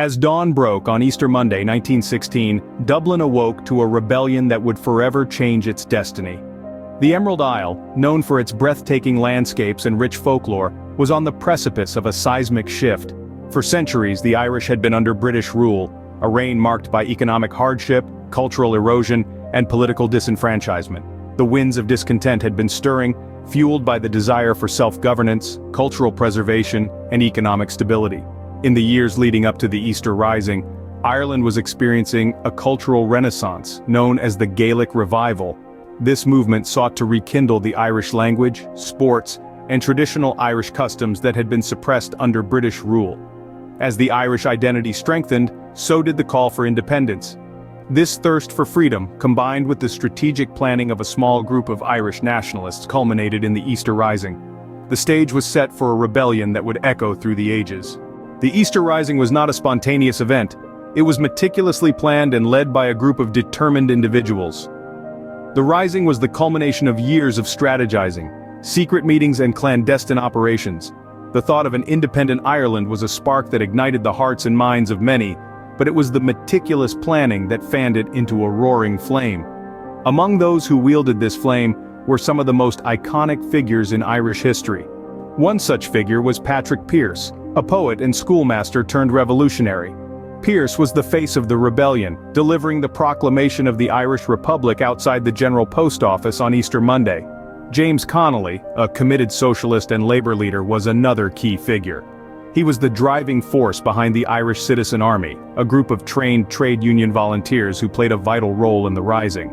As dawn broke on Easter Monday 1916, Dublin awoke to a rebellion that would forever change its destiny. The Emerald Isle, known for its breathtaking landscapes and rich folklore, was on the precipice of a seismic shift. For centuries, the Irish had been under British rule, a reign marked by economic hardship, cultural erosion, and political disenfranchisement. The winds of discontent had been stirring, fueled by the desire for self-governance, cultural preservation, and economic stability. In the years leading up to the Easter Rising, Ireland was experiencing a cultural renaissance known as the Gaelic Revival. This movement sought to rekindle the Irish language, sports, and traditional Irish customs that had been suppressed under British rule. As the Irish identity strengthened, so did the call for independence. This thirst for freedom, combined with the strategic planning of a small group of Irish nationalists, culminated in the Easter Rising. The stage was set for a rebellion that would echo through the ages. The Easter Rising was not a spontaneous event. It was meticulously planned and led by a group of determined individuals. The Rising was the culmination of years of strategizing, secret meetings and clandestine operations. The thought of an independent Ireland was a spark that ignited the hearts and minds of many, but it was the meticulous planning that fanned it into a roaring flame. Among those who wielded this flame were some of the most iconic figures in Irish history. One such figure was Patrick Pearse, a poet and schoolmaster turned revolutionary. Pearse was the face of the rebellion, delivering the proclamation of the Irish Republic outside the General Post Office on Easter Monday. James Connolly, a committed socialist and labor leader, was another key figure. He was the driving force behind the Irish Citizen Army, a group of trained trade union volunteers who played a vital role in the Rising.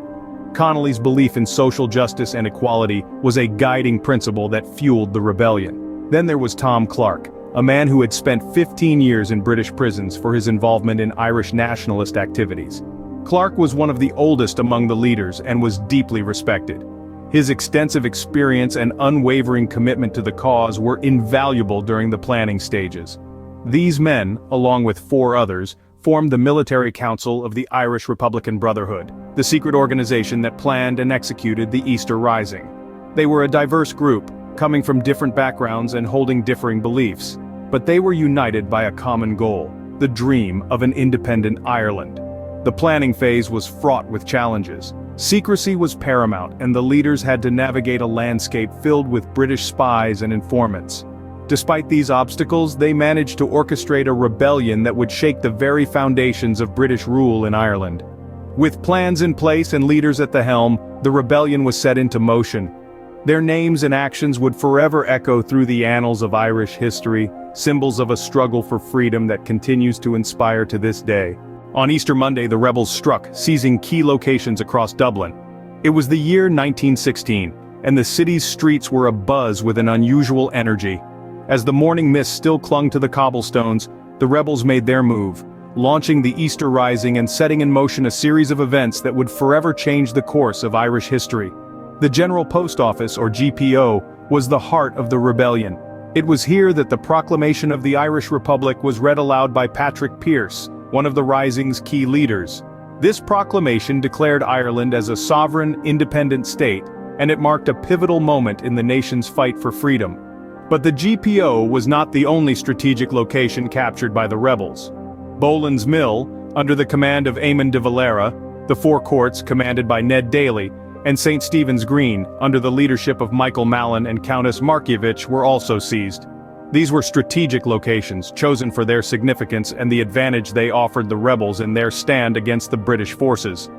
Connolly's belief in social justice and equality was a guiding principle that fueled the rebellion. Then there was Tom Clark, a man who had spent 15 years in British prisons for his involvement in Irish nationalist activities. Clark was one of the oldest among the leaders and was deeply respected. His extensive experience and unwavering commitment to the cause were invaluable during the planning stages. These men, along with 4 others, formed the Military Council of the Irish Republican Brotherhood, the secret organization that planned and executed the Easter Rising. They were a diverse group, coming from different backgrounds and holding differing beliefs, but they were united by a common goal: the dream of an independent Ireland. The planning phase was fraught with challenges. Secrecy was paramount, and the leaders had to navigate a landscape filled with British spies and informants. Despite these obstacles, they managed to orchestrate a rebellion that would shake the very foundations of British rule in Ireland. With plans in place and leaders at the helm, the rebellion was set into motion. Their names and actions would forever echo through the annals of Irish history, symbols of a struggle for freedom that continues to inspire to this day. On Easter Monday, the rebels struck, seizing key locations across Dublin. It was the year 1916, and the city's streets were abuzz with an unusual energy. As the morning mist still clung to the cobblestones, the rebels made their move, launching the Easter Rising and setting in motion a series of events that would forever change the course of Irish history. The General Post Office, or GPO, was the heart of the rebellion. It was here that the proclamation of the Irish Republic was read aloud by Patrick Pearse, one of the Rising's key leaders. This proclamation declared Ireland as a sovereign, independent state, and it marked a pivotal moment in the nation's fight for freedom. But the GPO was not the only strategic location captured by the rebels. Boland's Mill, under the command of Eamon de Valera, the Four Courts, commanded by Ned Daly, and St. Stephen's Green, under the leadership of Michael Mallon and Countess Markievicz, were also seized. These were strategic locations, chosen for their significance and the advantage they offered the rebels in their stand against the British forces.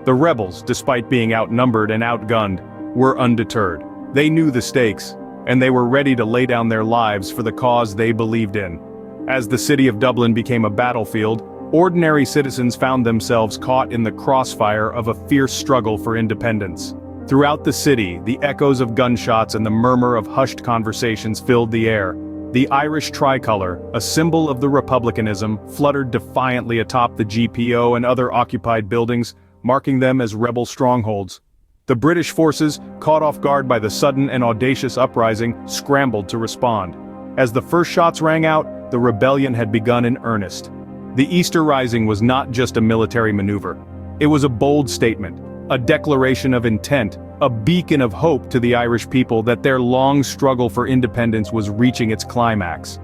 The rebels, despite being outnumbered and outgunned, were undeterred. They knew the stakes, and they were ready to lay down their lives for the cause they believed in. As the city of Dublin became a battlefield, ordinary citizens found themselves caught in the crossfire of a fierce struggle for independence. Throughout the city, the echoes of gunshots and the murmur of hushed conversations filled the air. The Irish tricolour, a symbol of the republicanism, fluttered defiantly atop the GPO and other occupied buildings, marking them as rebel strongholds. The British forces, caught off guard by the sudden and audacious uprising, scrambled to respond. As the first shots rang out, the rebellion had begun in earnest. The Easter Rising was not just a military maneuver. It was a bold statement, a declaration of intent, a beacon of hope to the Irish people that their long struggle for independence was reaching its climax.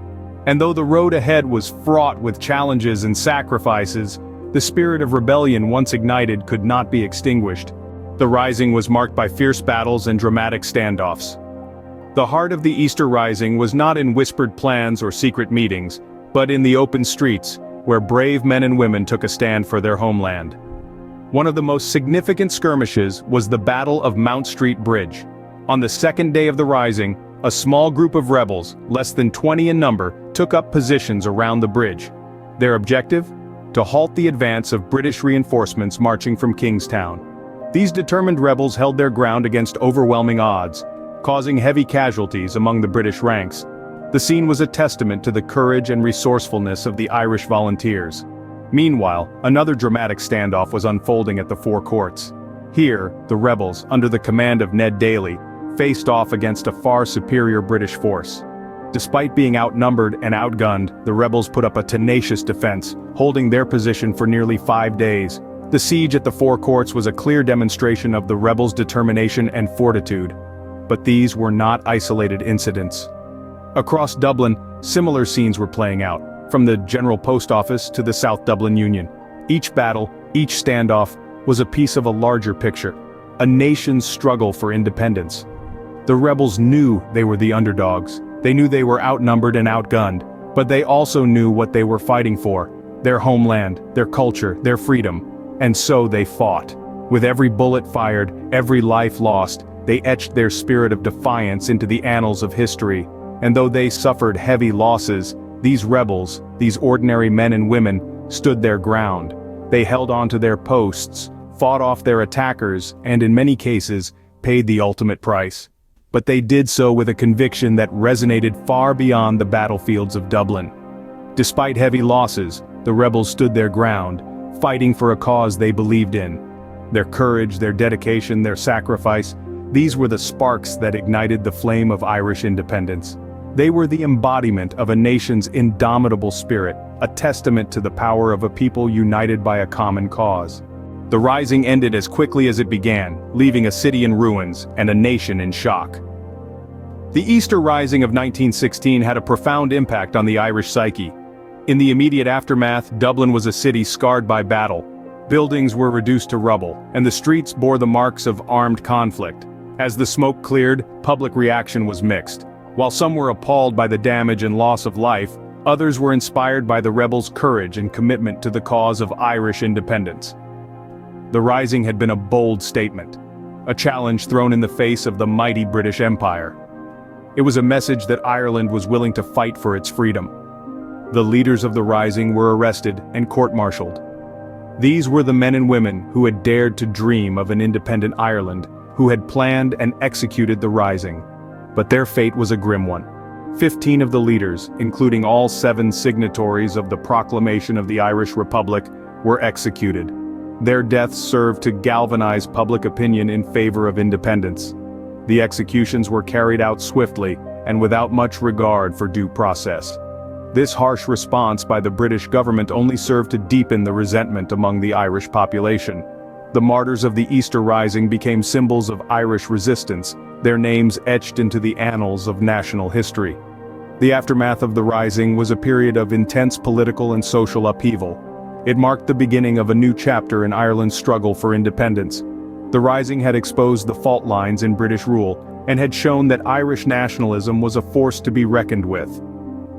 And though the road ahead was fraught with challenges and sacrifices, the spirit of rebellion once ignited could not be extinguished. The Rising was marked by fierce battles and dramatic standoffs. The heart of the Easter Rising was not in whispered plans or secret meetings, but in the open streets, where brave men and women took a stand for their homeland. One of the most significant skirmishes was the Battle of Mount Street Bridge. On the second day of the Rising, a small group of rebels, less than 20 in number, took up positions around the bridge. Their objective? To halt the advance of British reinforcements marching from Kingstown. These determined rebels held their ground against overwhelming odds, causing heavy casualties among the British ranks. The scene was a testament to the courage and resourcefulness of the Irish volunteers. Meanwhile, another dramatic standoff was unfolding at the Four Courts. Here, the rebels, under the command of Ned Daly, faced off against a far superior British force. Despite being outnumbered and outgunned, the rebels put up a tenacious defense, holding their position for nearly 5 days. The siege at the Four Courts was a clear demonstration of the rebels' determination and fortitude. But these were not isolated incidents. Across Dublin, similar scenes were playing out, from the General Post Office to the South Dublin Union. Each battle, each standoff, was a piece of a larger picture, a nation's struggle for independence. The rebels knew they were the underdogs. They knew they were outnumbered and outgunned, but they also knew what they were fighting for: their homeland, their culture, their freedom. And so they fought. With every bullet fired, every life lost, they etched their spirit of defiance into the annals of history. And though they suffered heavy losses, these rebels, these ordinary men and women, stood their ground. They held on to their posts, fought off their attackers, and in many cases, paid the ultimate price. But they did so with a conviction that resonated far beyond the battlefields of Dublin. Despite heavy losses, the rebels stood their ground, fighting for a cause they believed in. Their courage, their dedication, their sacrifice, these were the sparks that ignited the flame of Irish independence. They were the embodiment of a nation's indomitable spirit, a testament to the power of a people united by a common cause. The Rising ended as quickly as it began, leaving a city in ruins and a nation in shock. The Easter Rising of 1916 had a profound impact on the Irish psyche. In the immediate aftermath, Dublin was a city scarred by battle. Buildings were reduced to rubble, and the streets bore the marks of armed conflict. As the smoke cleared, public reaction was mixed. While some were appalled by the damage and loss of life, others were inspired by the rebels' courage and commitment to the cause of Irish independence. The Rising had been a bold statement, a challenge thrown in the face of the mighty British Empire. It was a message that Ireland was willing to fight for its freedom. The leaders of the Rising were arrested and court-martialed. These were the men and women who had dared to dream of an independent Ireland, who had planned and executed the Rising. But their fate was a grim one. 15 of the leaders, including all 7 signatories of the Proclamation of the Irish Republic, were executed. Their deaths served to galvanize public opinion in favor of independence. The executions were carried out swiftly and without much regard for due process. This harsh response by the British government only served to deepen the resentment among the Irish population. The martyrs of the Easter Rising became symbols of Irish resistance, their names etched into the annals of national history. The aftermath of the Rising was a period of intense political and social upheaval. It marked the beginning of a new chapter in Ireland's struggle for independence. The Rising had exposed the fault lines in British rule, and had shown that Irish nationalism was a force to be reckoned with.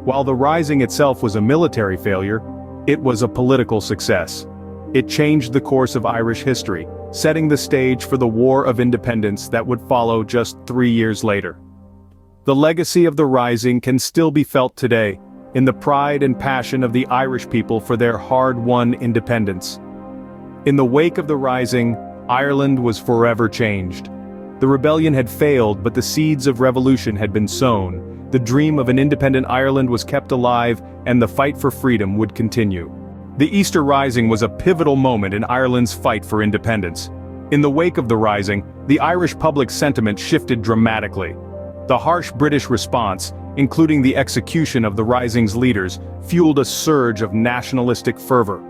While the Rising itself was a military failure, it was a political success. It changed the course of Irish history, setting the stage for the War of Independence that would follow just 3 years later. The legacy of the Rising can still be felt today, in the pride and passion of the Irish people for their hard-won independence. In the wake of the Rising, Ireland was forever changed. The rebellion had failed, but the seeds of revolution had been sown. The dream of an independent Ireland was kept alive, and the fight for freedom would continue. The Easter Rising was a pivotal moment in Ireland's fight for independence. In the wake of the Rising, the Irish public sentiment shifted dramatically. The harsh British response, including the execution of the Rising's leaders, fueled a surge of nationalistic fervor.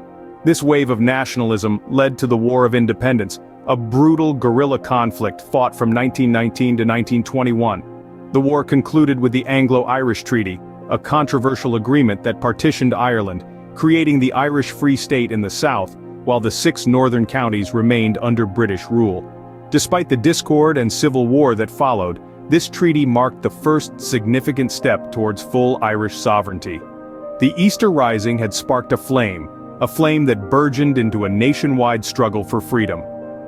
This wave of nationalism led to the War of Independence, a brutal guerrilla conflict fought from 1919 to 1921. The war concluded with the Anglo-Irish Treaty, a controversial agreement that partitioned Ireland, creating the Irish Free State in the south, while the 6 northern counties remained under British rule. Despite the discord and civil war that followed, this treaty marked the first significant step towards full Irish sovereignty. The Easter Rising had sparked a flame that burgeoned into a nationwide struggle for freedom.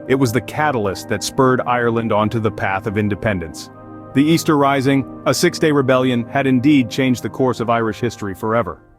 It was the catalyst that spurred Ireland onto the path of independence. The Easter Rising, a 6-day rebellion, had indeed changed the course of Irish history forever.